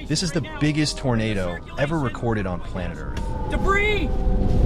This is the biggest tornado ever recorded on planet Earth. Debris!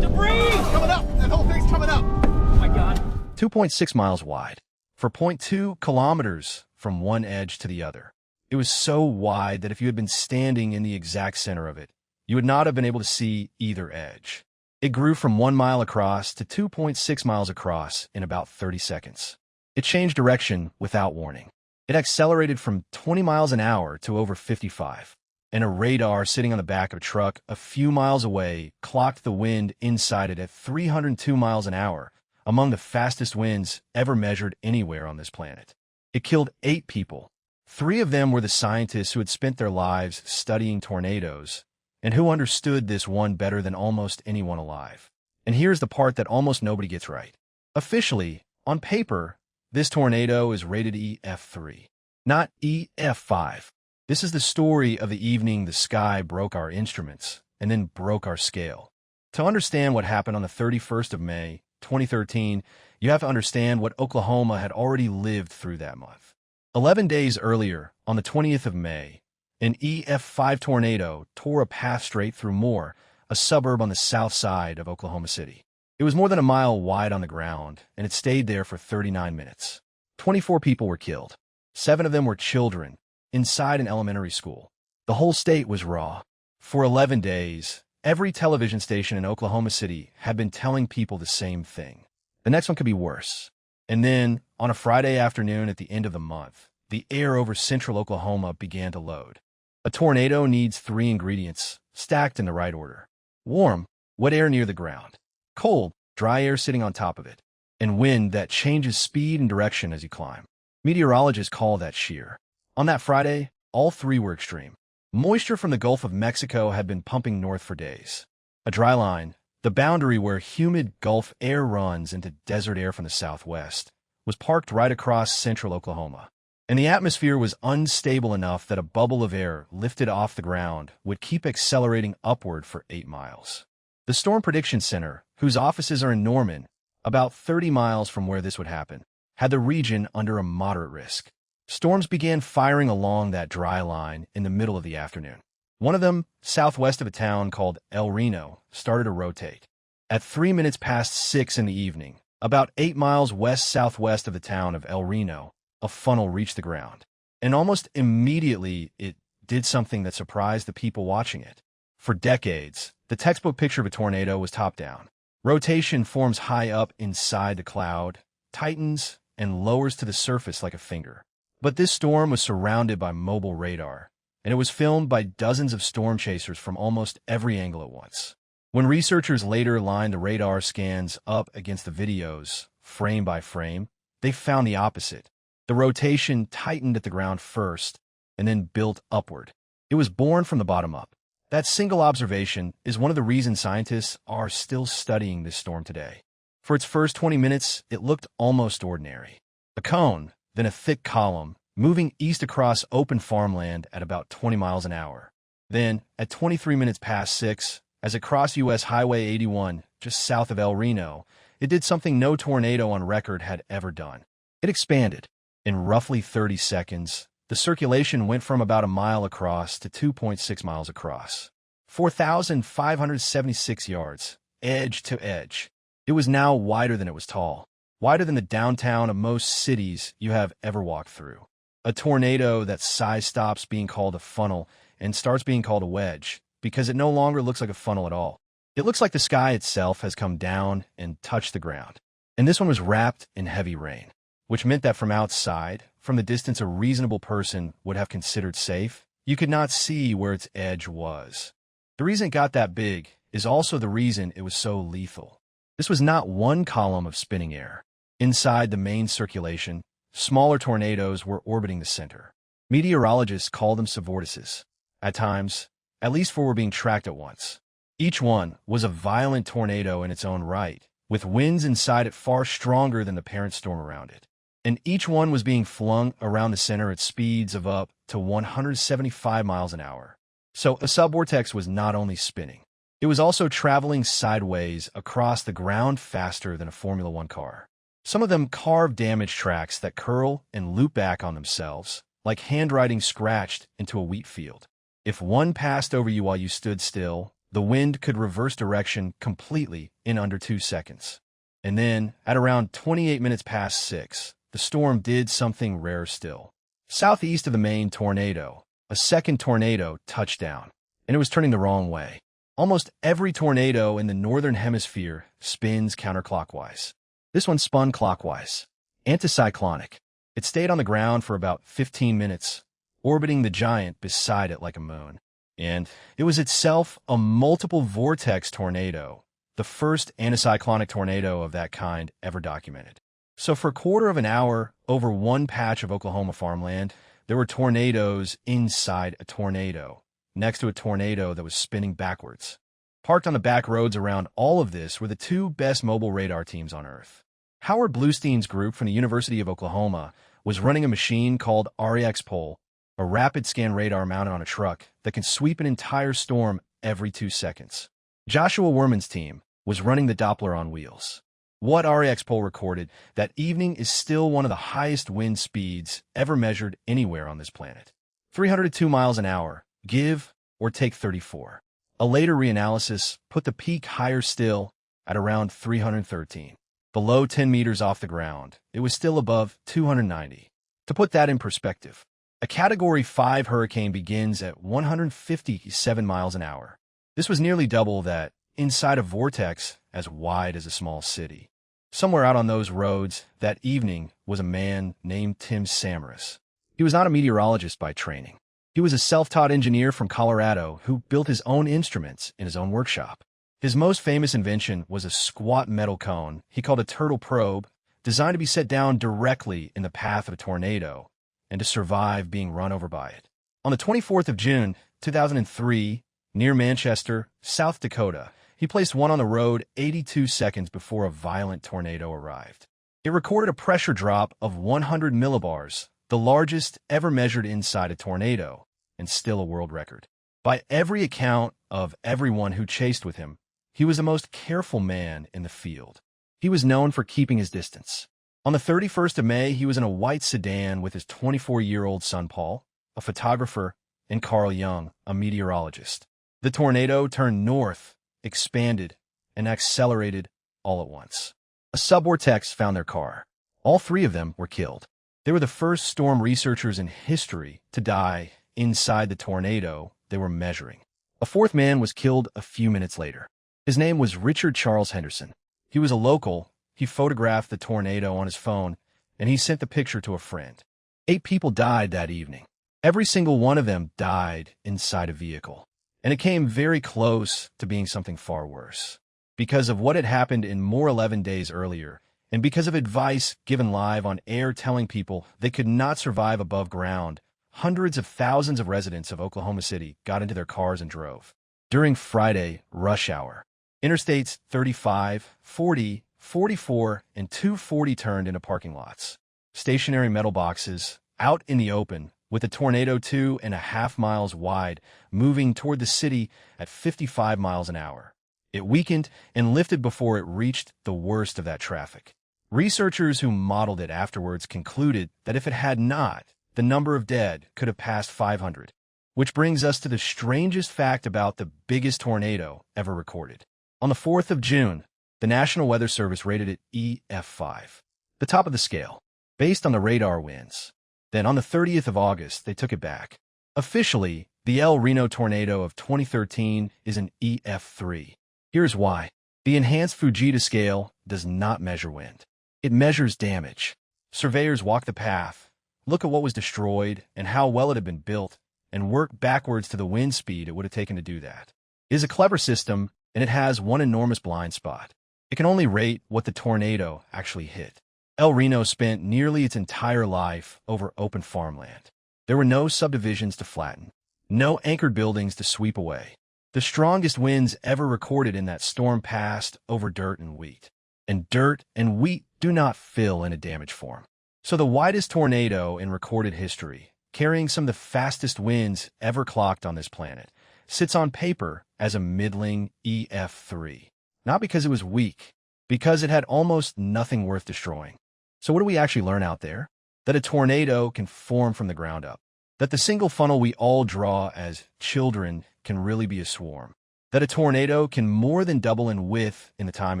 Debris! It's coming up! That whole thing's coming up! Oh my God. 2.6 miles wide, for 0.2 kilometers from one edge to the other. It was so wide that if you had been standing in the exact center of it, you would not have been able to see either edge. It grew from 1 mile across to 2.6 miles across in about 30 seconds. It changed direction without warning. It accelerated from 20 miles an hour to over 55, and a radar sitting on the back of a truck a few miles away clocked the wind inside it at 302 miles an hour, among the fastest winds ever measured anywhere on this planet. It killed 8 people. 3 of them were the scientists who had spent their lives studying tornadoes and who understood this one better than almost anyone alive. And here's the part that almost nobody gets right. Officially, on paper, this tornado is rated EF3, not EF5. This is the story of the evening the sky broke our instruments and then broke our scale. To understand what happened on the 31st of May, 2013, you have to understand what Oklahoma had already lived through that month. 11 days earlier, on the 20th of May, an EF5 tornado tore a path straight through Moore, a suburb on the south side of Oklahoma City. It was more than a mile wide on the ground, and it stayed there for 39 minutes. 24 people were killed. 7 of them were children, inside an elementary school. The whole state was raw. For 11 days, every television station in Oklahoma City had been telling people the same thing. The next one could be worse. And then, on a Friday afternoon at the end of the month, the air over central Oklahoma began to load. A tornado needs 3 ingredients, stacked in the right order. Warm, wet air near the ground. Cold, dry air sitting on top of it. And wind that changes speed and direction as you climb. Meteorologists call that shear. On that Friday, all 3 were extreme. Moisture from the Gulf of Mexico had been pumping north for days. A dry line, the boundary where humid Gulf air runs into desert air from the southwest, was parked right across central Oklahoma. And the atmosphere was unstable enough that a bubble of air lifted off the ground would keep accelerating upward for 8 miles. The Storm Prediction Center, whose offices are in Norman, about 30 miles from where this would happen, had the region under a moderate risk. Storms began firing along that dry line in the middle of the afternoon. One of them, southwest of a town called Reno, started to rotate. At 3 minutes past 6 in the evening, about 8 miles west-southwest of the town of Reno, a funnel reached the ground. And almost immediately, it did something that surprised the people watching it. For decades, the textbook picture of a tornado was top-down. Rotation forms high up inside the cloud, tightens, and lowers to the surface like a finger. But this storm was surrounded by mobile radar, and it was filmed by dozens of storm chasers from almost every angle at once. When researchers later lined the radar scans up against the videos, frame by frame, they found the opposite. The rotation tightened at the ground first, and then built upward. It was born from the bottom up. That single observation is one of the reasons scientists are still studying this storm today. For its first 20 minutes, it looked almost ordinary. A cone, then a thick column, moving east across open farmland at about 20 miles an hour. Then, at 23 minutes past 6, as it crossed U.S. Highway 81 just south of Reno, it did something no tornado on record had ever done. It expanded. In roughly 30 seconds, the circulation went from about a mile across to 2.6 miles across. 4,576 yards, edge to edge. It was now wider than it was tall. Wider than the downtown of most cities you have ever walked through. A tornado that size stops being called a funnel and starts being called a wedge because it no longer looks like a funnel at all. It looks like the sky itself has come down and touched the ground. And this one was wrapped in heavy rain, which meant that from outside, from the distance a reasonable person would have considered safe, you could not see where its edge was. The reason it got that big is also the reason it was so lethal. This was not one column of spinning air. Inside the main circulation, smaller tornadoes were orbiting the center. Meteorologists call them subvortices. At times, at least 4 were being tracked at once. Each one was a violent tornado in its own right, with winds inside it far stronger than the parent storm around it. And each one was being flung around the center at speeds of up to 175 miles an hour. So a subvortex was not only spinning, it was also traveling sideways across the ground faster than a Formula One car. Some of them carved damaged tracks that curl and loop back on themselves, like handwriting scratched into a wheat field. If one passed over you while you stood still, the wind could reverse direction completely in under 2 seconds. And then, at around 28 minutes past 6, the storm did something rare still. Southeast of the main tornado, a second tornado touched down, and it was turning the wrong way. Almost every tornado in the northern hemisphere spins counterclockwise. This one spun clockwise, anticyclonic. It stayed on the ground for about 15 minutes, orbiting the giant beside it like a moon. And it was itself a multiple vortex tornado, the first anticyclonic tornado of that kind ever documented. So for a quarter of an hour over one patch of Oklahoma farmland, there were tornadoes inside a tornado, next to a tornado that was spinning backwards. Parked on the back roads around all of this were the two best mobile radar teams on Earth. Howard Bluestein's group from the University of Oklahoma was running a machine called REX-Pol, a rapid scan radar mounted on a truck that can sweep an entire storm every 2 seconds. Joshua Werman's team was running the Doppler on wheels. What REX-Pol recorded that evening is still one of the highest wind speeds ever measured anywhere on this planet. 302 miles an hour, give or take 34. A later reanalysis put the peak higher still at around 313. Below 10 meters off the ground, it was still above 290. To put that in perspective, a Category 5 hurricane begins at 157 miles an hour. This was nearly double that inside a vortex as wide as a small city. Somewhere out on those roads that evening was a man named Tim Samaras. He was not a meteorologist by training. He was a self-taught engineer from Colorado who built his own instruments in his own workshop. His most famous invention was a squat metal cone he called a turtle probe, designed to be set down directly in the path of a tornado and to survive being run over by it. On the 24th of June, 2003, near Manchester, South Dakota, he placed one on the road 82 seconds before a violent tornado arrived. It recorded a pressure drop of 100 millibars, the largest ever measured inside a tornado, and still a world record. By every account of everyone who chased with him, he was the most careful man in the field. He was known for keeping his distance. On the 31st of May, he was in a white sedan with his 24-year-old son Paul, a photographer, and Carl Young, a meteorologist. The tornado turned north, expanded, and accelerated all at once. A subvortex found their car. All three of them were killed. They were the first storm researchers in history to die inside the tornado they were measuring. A fourth man was killed a few minutes later. His name was Richard Charles Henderson. He was a local. He photographed the tornado on his phone, and he sent the picture to a friend. 8 people died that evening. Every single one of them died inside a vehicle. And it came very close to being something far worse. Because of what had happened in more 11 days earlier, and because of advice given live on air telling people they could not survive above ground, hundreds of thousands of residents of Oklahoma City got into their cars and drove. During Friday rush hour, Interstates 35, 40, 44, and 240 turned into parking lots. Stationary metal boxes, out in the open, with a tornado 2.5 miles wide, moving toward the city at 55 miles an hour. It weakened and lifted before it reached the worst of that traffic. Researchers who modeled it afterwards concluded that if it had not, the number of dead could have passed 500. Which brings us to the strangest fact about the biggest tornado ever recorded. On the 4th of June, the National Weather Service rated it EF5, the top of the scale, based on the radar winds. Then on the 30th of August, they took it back. Officially, the El Reno tornado of 2013 is an EF3. Here's why. The Enhanced Fujita scale does not measure wind. It measures damage. Surveyors walk the path, look at what was destroyed and how well it had been built, and work backwards to the wind speed it would have taken to do that. It is a clever system, and it has one enormous blind spot. It can only rate what the tornado actually hit. El Reno spent nearly its entire life over open farmland. There were no subdivisions to flatten, no anchored buildings to sweep away. The strongest winds ever recorded in that storm passed over dirt and wheat. And dirt and wheat do not fill in a damaged form. So the widest tornado in recorded history, carrying some of the fastest winds ever clocked on this planet, sits on paper as a middling EF3. Not because it was weak, because it had almost nothing worth destroying. So what do we actually learn out there? That a tornado can form from the ground up. That the single funnel we all draw as children can really be a swarm. That a tornado can more than double in width in the time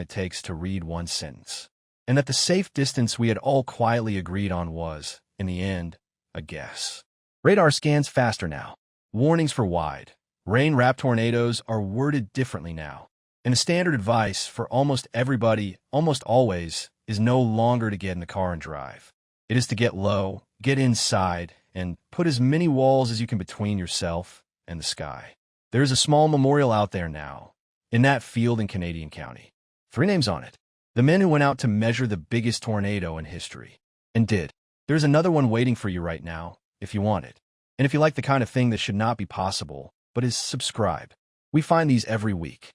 it takes to read one sentence. And that the safe distance we had all quietly agreed on was, in the end, a guess. Radar scans faster now. Warnings for wide, rain-wrapped tornadoes are worded differently now. And the standard advice for almost everybody, almost always, is no longer to get in the car and drive. It is to get low, get inside, and put as many walls as you can between yourself and the sky. There is a small memorial out there now, in that field in Canadian County. 3 names on it. The men who went out to measure the biggest tornado in history. And did. There's another one waiting for you right now, if you want it. And if you like the kind of thing that should not be possible, but is subscribe. We find these every week.